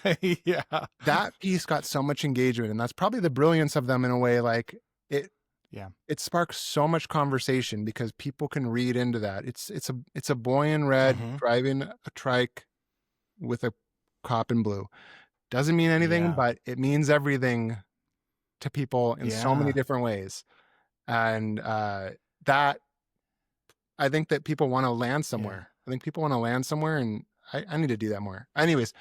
Yeah. That piece got so much engagement, and that's probably the brilliance of them in a way. Like it, Yeah. it sparks so much conversation because people can read into that. It's a boy in red Mhm. driving a trike with a cop in blue. Doesn't mean anything, Yeah. but it means everything to people in so many Yeah. different ways. And that I think that people want to land somewhere. I think people want to land somewhere, and I need to do that more. Anyways,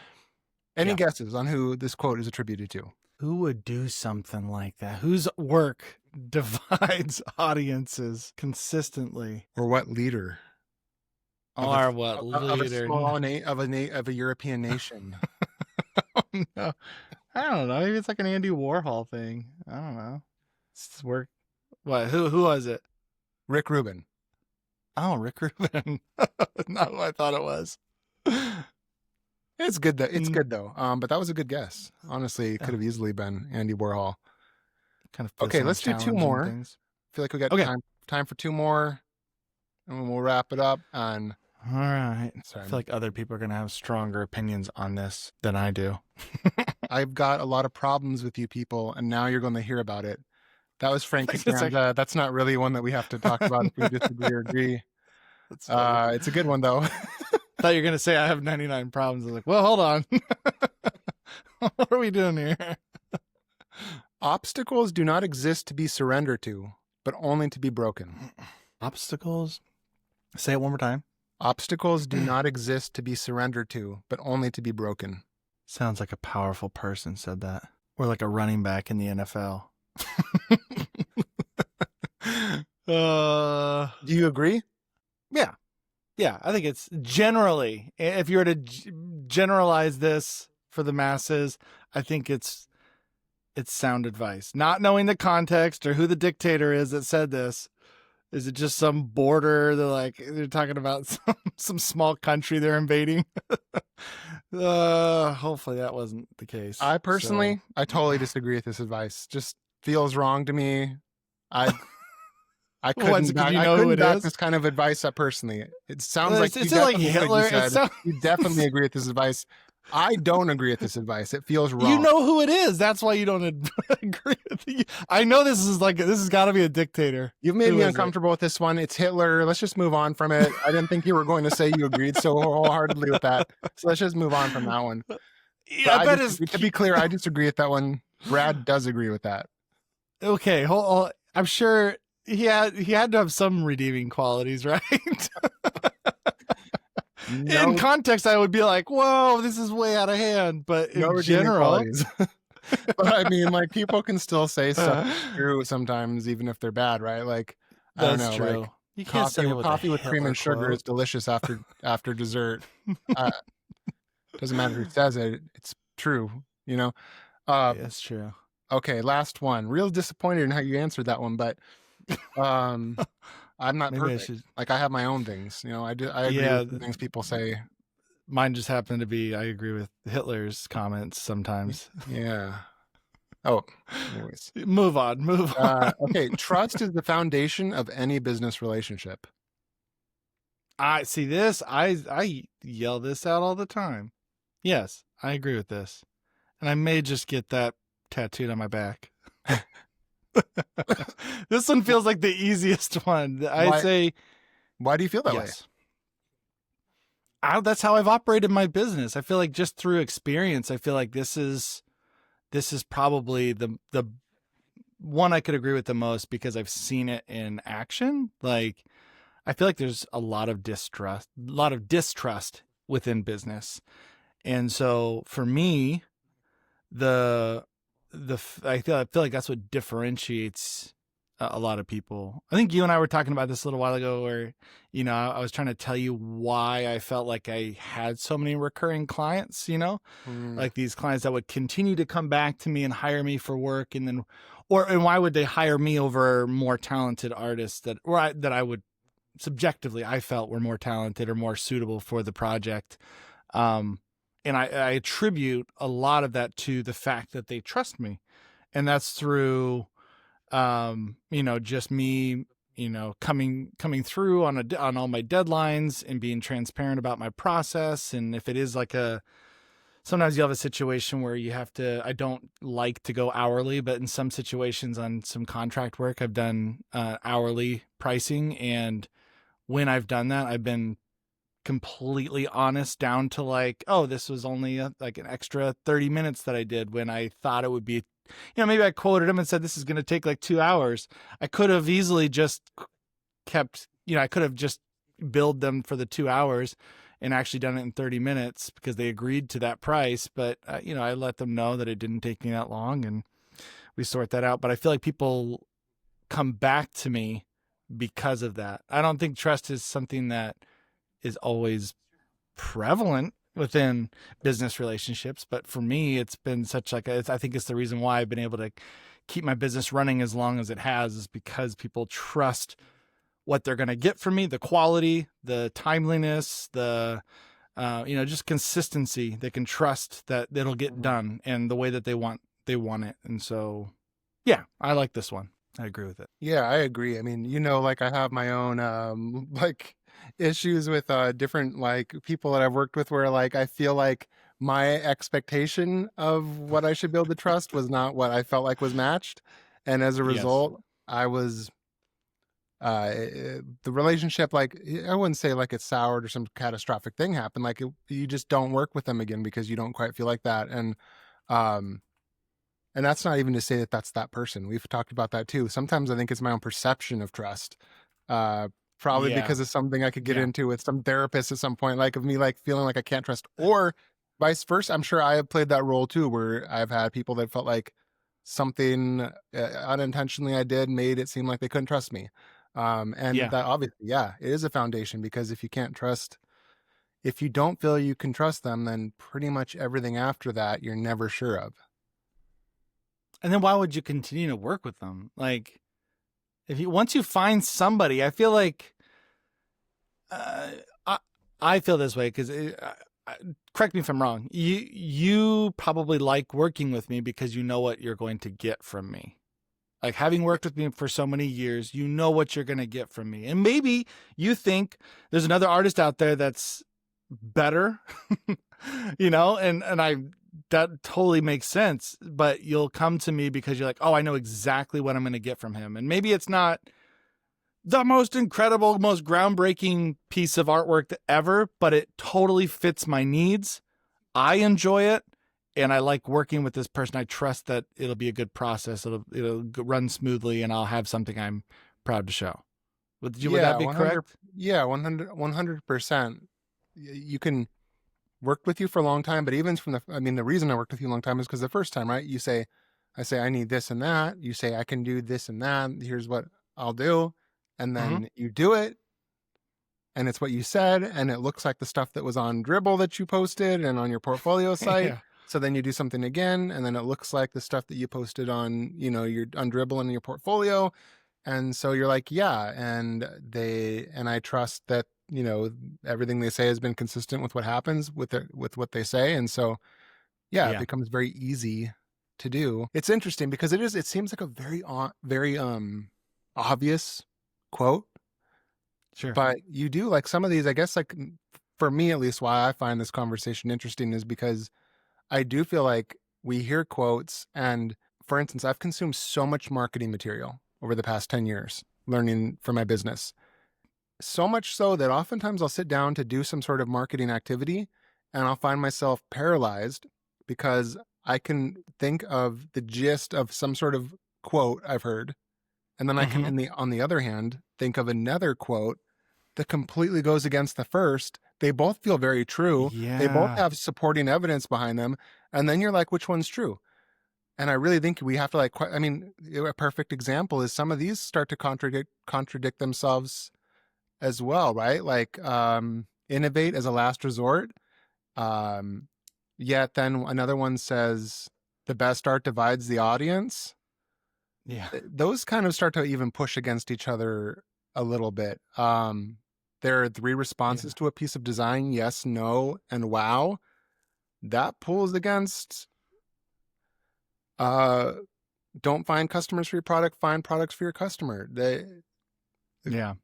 any Yeah. guesses on who this quote is attributed to? Who would do something like that? Whose work divides audiences consistently? Or what leader? Or what Of leader? of a European nation. No. I don't know. Maybe it's like an Andy Warhol thing. I don't know. It's work. What? Who was it? Rick Rubin. Oh, Rick Rubin. Not who I thought it was. It's good though. It's Mm. good though. But that was a good guess. Honestly, it could have easily been Andy Warhol. Kind of. Okay, let's do two more. I feel like we got Okay. time for two more, and we'll wrap it up. And All right. sorry, I feel like other people are going to have stronger opinions on this than I do. I've got a lot of problems with you people, and now you're going to hear about it. That was Frank It's like- Costanza. That's not really one that we have to talk about if we disagree or agree. That's funny. It's a good one though. I thought you were going to say I have 99 problems. I was like, well, hold on. What are we doing here? Obstacles do not exist to be surrendered to, but only to be broken. Obstacles? Say it one more time. Obstacles do not exist to be surrendered to, but only to be broken. Sounds like a powerful person said that. Or like a running back in the NFL. Do you agree? Yeah. Yeah, I think it's generally, if you were to generalize this for the masses, I think it's sound advice. Not knowing the context or who the dictator is that said this. Is it just some border? They're talking about some small country they're invading. Hopefully that wasn't the case. I personally, I totally disagree with this advice. Just feels wrong to me. I couldn't back this kind of advice up personally. It sounds like it's like Hitler. You definitely agree with this advice. I don't agree with this advice. It feels wrong. You know who it is. That's why you don't agree with it. I know this has got to be a dictator. You've made me uncomfortable with this one. It's Hitler. Let's just move on from it. I didn't think you were going to say you agreed so wholeheartedly with that. So let's just move on from that one. Yeah, to be clear, I disagree with that one. Brad does agree with that. Okay, I'm sure he had to have some redeeming qualities, right? No, in context, I would be like, "Whoa, this is way out of hand." But in general, but I mean, like people can still say stuff true sometimes, even if they're bad, right? Like I don't know, true. like You can't say coffee with cream and sugar quote. is delicious after dessert. Doesn't matter who says it; it's true, you know. It's true. Okay, last one. Real disappointed in how you answered that one, but I'm not perfect. Like I have my own things, you know. I agree with the things people say. Mine just happened to be I agree with Hitler's comments sometimes. Yeah. Oh, anyways. Move on. Okay, trust is the foundation of any business relationship. I see this. I yell this out all the time. Yes, I agree with this, and I may just get that tattooed on my back. This one feels like the easiest one. I'd say. Why do you feel that way? that's how I've operated my business. I feel like just through experience, I feel like this is probably the one I could agree with the most because I've seen it in action. Like I feel like there's a lot of distrust within business. And so for me, the I feel like that's what differentiates a lot of people. I think you and I were talking about this a little while ago where, I was trying to tell you why I felt like I had so many recurring clients, Mm, like these clients that would continue to come back to me and hire me for work. And why would they hire me over more talented artists that I would subjectively I felt were more talented or more suitable for the project. Um, and I attribute a lot of that to the fact that they trust me, and that's through, just me, coming through on all my deadlines and being transparent about my process. And if it is like sometimes you have a situation where I don't like to go hourly, but in some situations on some contract work, I've done hourly pricing. And when I've done that, I've been completely honest down to like, oh, this was only like an extra 30 minutes that I did when I thought it would be, maybe I quoted him and said, this is going to take like 2 hours. I could have easily just I could have just billed them for the 2 hours and actually done it in 30 minutes because they agreed to that price. But, I let them know that it didn't take me that long and we sort that out. But I feel like people come back to me because of that. I don't think trust is something that is always prevalent within business relationships, but for me, it's been I think it's the reason why I've been able to keep my business running as long as it has, is because people trust what they're going to get from me, the quality, the timeliness, just consistency. They can trust that it'll get mhm. done and the way that they want it. And so, yeah, I like this one. I agree with it. Yeah, I agree. I mean, like I have my own like issues with different like people that I've worked with where like I feel like my expectation of what I should be able to trust was not what I felt like was matched. And as a Yes. result, I was the relationship, like I wouldn't say like it's soured or some catastrophic thing happened. Like you just don't work with them again because you don't quite feel like that. Um and that's not even to say that that's that person. We've talked about that too. Sometimes I think it's my own perception of trust. Uh, Probably Yeah. because of something I could get Yeah. into with some therapist at some point, like of me like feeling like I can't trust, or vice versa. I'm sure I have played that role too, where I've had people that felt like something unintentionally I did made it seem like they couldn't trust me. And Yeah. that obviously, yeah, it is a foundation because if you don't feel you can trust them, then pretty much everything after that you're never sure of. And then why would you continue to work with them? Like, once you find somebody, I feel like uh, I I feel this way because correct me if I'm wrong. You probably like working with me because you know what you're going to get from me. Like having worked with me for so many years, you know what you're going to get from me. And maybe you think there's another artist out there that's better, and I that totally makes sense, but you'll come to me because you're like, "Oh, I know exactly what I'm going to get from him." And maybe it's not the most incredible, most groundbreaking piece of artwork ever, but it totally fits my needs. I enjoy it and I like working with this person. I trust that it'll be a good process. It'll run smoothly and I'll have something I'm proud to show. Would that Yeah, be 100. correct? Yeah, 100%. You can work with you for a long time, but even from I mean, the reason I worked with you a long time is because the first time, right? I say, I need this and that. You say, I can do this and that. Here's what I'll do. And Mm-hmm. then you do it, and it's what you said, and it looks like the stuff that was on Dribble that you posted and on your portfolio site. Yeah. So then you do something again, and then it looks like the stuff that you posted on, your on Dribble and your portfolio. And so you're like, yeah, and I trust that, everything they say has been consistent with what happens with what they say. And so, yeah, it Yeah. becomes very easy to do. It's interesting because it seems like a very obvious quote, Sure. but you do like some of these, I guess, like for me at least, why I find this conversation interesting is because I do feel like we hear quotes. And for instance, I've consumed so much marketing material over the past 10 years learning for my business. So much so that oftentimes I'll sit down to do some sort of marketing activity and I'll find myself paralyzed because I can think of the gist of some sort of quote I've heard. And then I can, Mm-hmm. on the other hand, think of another quote that completely goes against the first. They both feel very true. They both Yeah. have supporting evidence behind them. And then you're like, which one's true? And I really think we have to I mean, a perfect example is some of these start to contradict themselves as well, right? Like innovate as a last resort. Um, Yet then another one says the best art divides the audience. Yeah. Those kind of start to even push against each other a little bit. There are three Yeah. responses to a piece of design: yes, no, and wow. That pulls against uh, don't find customers for your product, find products for your customer. Yeah.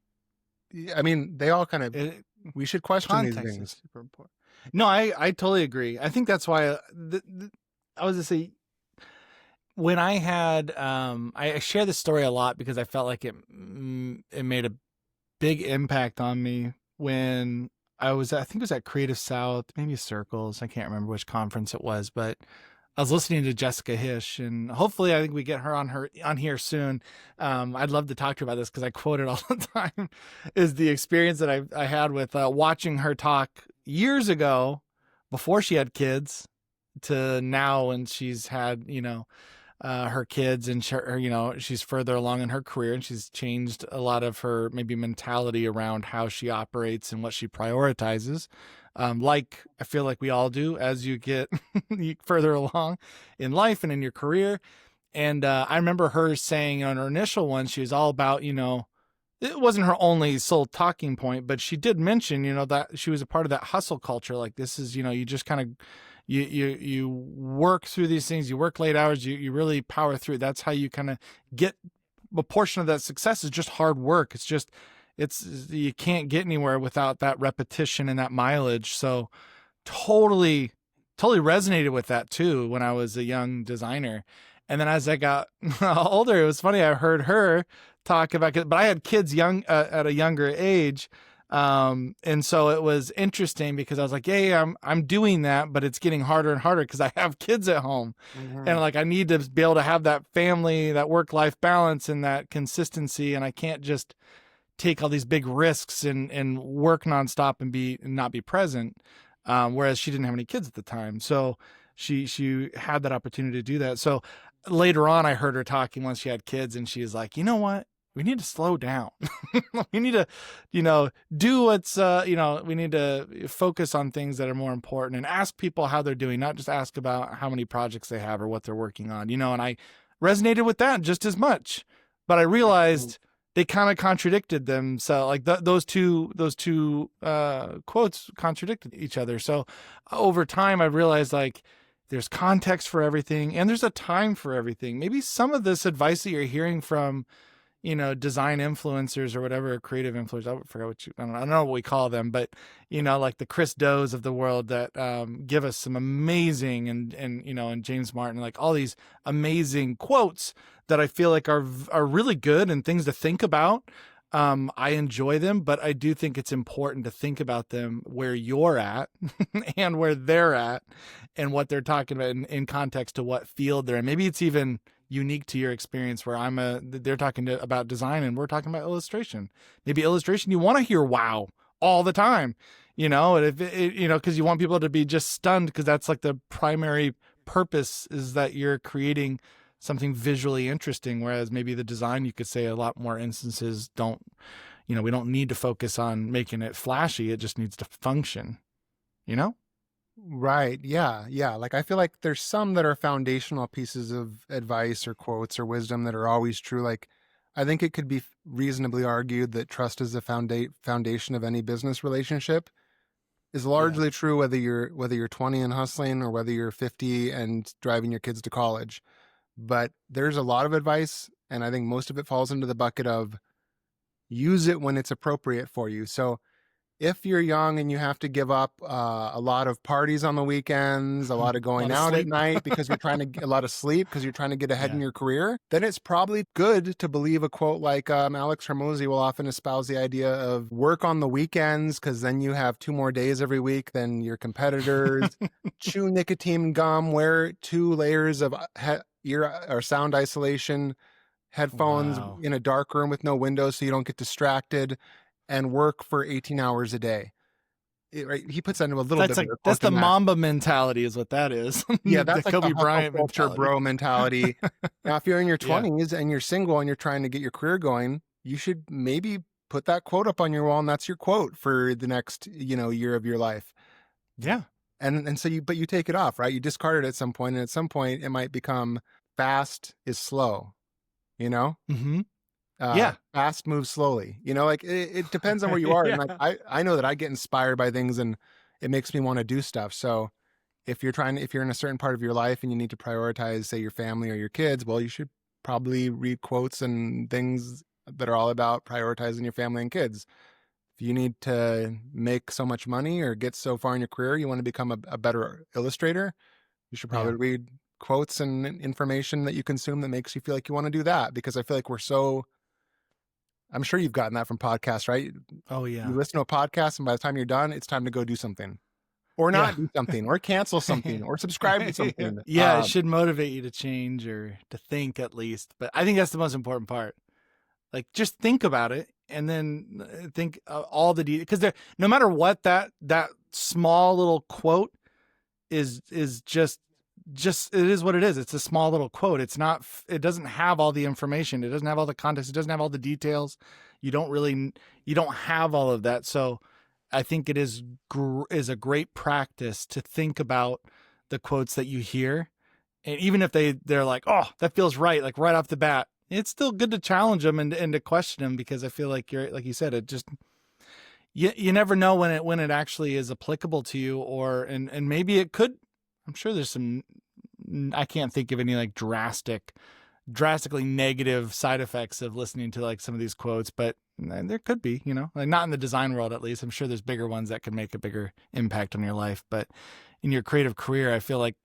I mean, they all kind of, It, we should question these context is things. super important. No, I totally agree. I think that's why I was to say when I had I share this story a lot because I felt like it made a big impact on me when I think it was at Creative South, maybe Circles. I can't remember which conference it was, but I was listening to Jessica Hish, and hopefully, I think we get her on here soon. I'd love to talk to her about this because I quote it all the time. Is the experience that I had with watching her talk years ago, before she had kids, to now when she's had her kids and she's further along in her career and she's changed a lot of her maybe mentality around how she operates and what she prioritizes. Like I feel like we all do as you get further along in life and in your career. And I remember her saying on her initial one, she was all about, it wasn't her only sole talking point, but she did mention, that she was a part of that hustle culture. Like this is, you just kind of you work through these things, you work late hours, you really power through. That's how you kind of get a portion of that success is just hard work. It's you can't get anywhere without that repetition and that mileage. So totally totally resonated with that too when I was a young designer. And then as I got older, it was funny. I heard her talk about it, but I had kids young at a younger age. And so it was interesting because I was like, yeah, I'm doing that, but it's getting harder and harder because I have kids at home. And Mhm. like I need to be able to have that family, that work-life balance and that consistency. And I can't just take all these big risks and work nonstop and not be present. Whereas she didn't have any kids at the time. So she had that opportunity to do that. So later on, I heard her talking once she had kids and she was like, you know what? We need to slow down. We need to, do what's, we need to focus on things that are more important and ask people how they're doing, not just ask about how many projects they have or what they're working on, and I resonated with that just as much, but I realized they kind of contradicted them. So like those two quotes contradicted each other. So over time, I realized like there's context for everything and there's a time for everything. Maybe some of this advice that you're hearing from design influencers or whatever, creative influencers. I forgot I don't know what we call them, but like the Chris Does of the world that give us some amazing and James Martin, like all these amazing quotes that I feel like are really good and things to think about. I enjoy them, but I do think it's important to think about them where you're at and where they're at and what they're talking about in context to what field they're in. Maybe it's even unique to your experience where they're talking about design and we're talking about illustration. Maybe illustration, you want to hear wow all the time, and if because you want people to be just stunned because that's like the primary purpose is that you're creating something visually interesting. Whereas maybe the design, you could say a lot more instances don't, we don't need to focus on making it flashy. It just needs to function, you know? Right. Yeah. Yeah. Like I feel like there's some that are foundational pieces of advice or quotes or wisdom that are always true. Like I think it could be reasonably argued that trust is the foundation of any business relationship is Yeah. largely true whether you're 20 and hustling or whether you're 50 and driving your kids to college. But there's a lot of advice and I think most of it falls into the bucket of use it when it's appropriate for you. So if you're young and you have to give up a lot of parties on the weekends, a lot of A going lot of out at sleep. night because you're trying to get a lot of sleep because you're trying to get ahead in Yeah. your career, then it's probably good to believe a quote like Alex Hormozy will often espouse the idea of work on the weekends because then you have 2 more days every week than your competitors. Chew nicotine gum, wear 2 layers of ear or sound isolation, headphones Wow. in a dark room with no windows so you don't get distracted, and work for 18 hours a day. Right? He puts that into a little bit better That's quote the than that. Mamba mentality is what that is. Yeah, The that's like the Kobe hustle Bryant culture mentality. bro mentality. Now, if you're in your Yeah. 20s and you're single and you're trying to get your career going, you should maybe put that quote up on your wall, and that's your quote for the next, year of your life. Yeah. And so you take it off, right? You discard it at some point, and at some point it might become fast is slow, you know? Mm-hmm. Yeah. Fast moves slowly, like it depends on where you are. And like, Yeah. I know that I get inspired by things and it makes me want to do stuff. So if you're in a certain part of your life and you need to prioritize, say, your family or your kids, well, you should probably read quotes and things that are all about prioritizing your family and kids. If you need to make so much money or get so far in your career, you want to become a better illustrator, you should probably Yeah. read quotes and information that you consume that makes you feel like you want to do that. Because I feel like I'm sure you've gotten that from podcasts, right? Oh yeah. You listen to a podcast and by the time you're done, it's time to go do something or Yeah. not do something or cancel something or subscribe to something. Yeah, it should motivate you to change or to think at least. But I think that's the most important part. Like just think about it and then think all the details. Because no matter what that small little quote is just it is what it is. It's a small little quote. It doesn't have all the information. It doesn't have all the context. It doesn't have all the details. You don't have all of that. So I think it is a great practice to think about the quotes that you hear. And even if they're like, oh, that feels right, like right off the bat, it's still good to challenge them and to question them, because I feel like like you said, it just, you never know when it actually is applicable to you, and maybe it could. I'm sure there's some, I can't think of any like drastically negative side effects of listening to like some of these quotes, but there could be, like not in the design world, at least. I'm sure there's bigger ones that can make a bigger impact on your life, but in your creative career, I feel like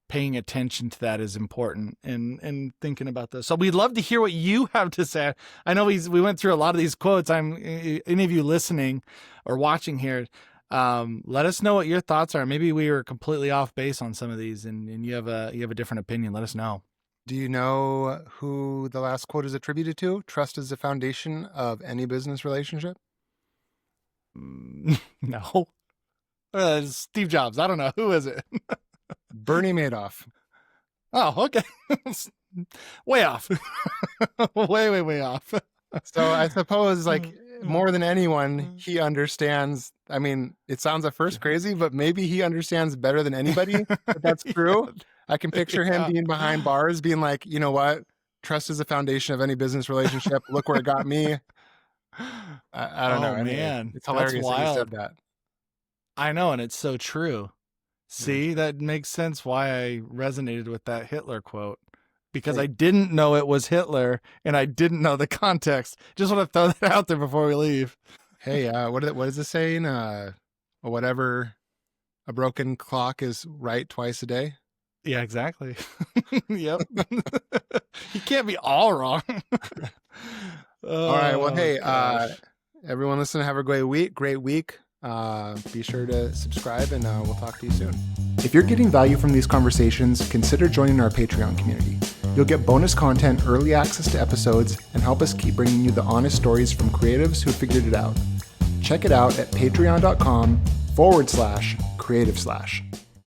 paying attention to that is important and thinking about this. So we'd love to hear what you have to say. I know we went through a lot of these quotes. Any of you listening or watching here, let us know what your thoughts are. Maybe we were completely off base on some of these and you have a different opinion. Let us know. Do you know who the last quote is attributed to? Trust is the foundation of any business relationship. No. Steve Jobs. I don't know. Who is it? Bernie Madoff. Oh, okay. Way off. way off. So I suppose like more than anyone, he understands. I mean, it sounds at first crazy, but maybe he understands better than anybody that that's true. I can picture him being behind bars being like, you know what? Trust is the foundation of any business relationship. Look where it got me. I don't know. Anyway, Man, it's hilarious that's that you wild. said that. I know, and it's so true. See, that makes sense why I resonated with that Hitler quote, because I didn't know it was Hitler and I didn't know the context. Just want to throw that out there before we leave. Hey, what is it saying? Whatever, a broken clock is right twice a day. Yeah, exactly. Yep. You can't be all wrong. All right. Well, hey, gosh. everyone listen, have a great week. Be sure to subscribe and we'll talk to you soon. If you're getting value from these conversations, consider joining our Patreon community. You'll get bonus content, early access to episodes, and help us keep bringing you the honest stories from creatives who figured it out. Check it out at patreon.com/creative/.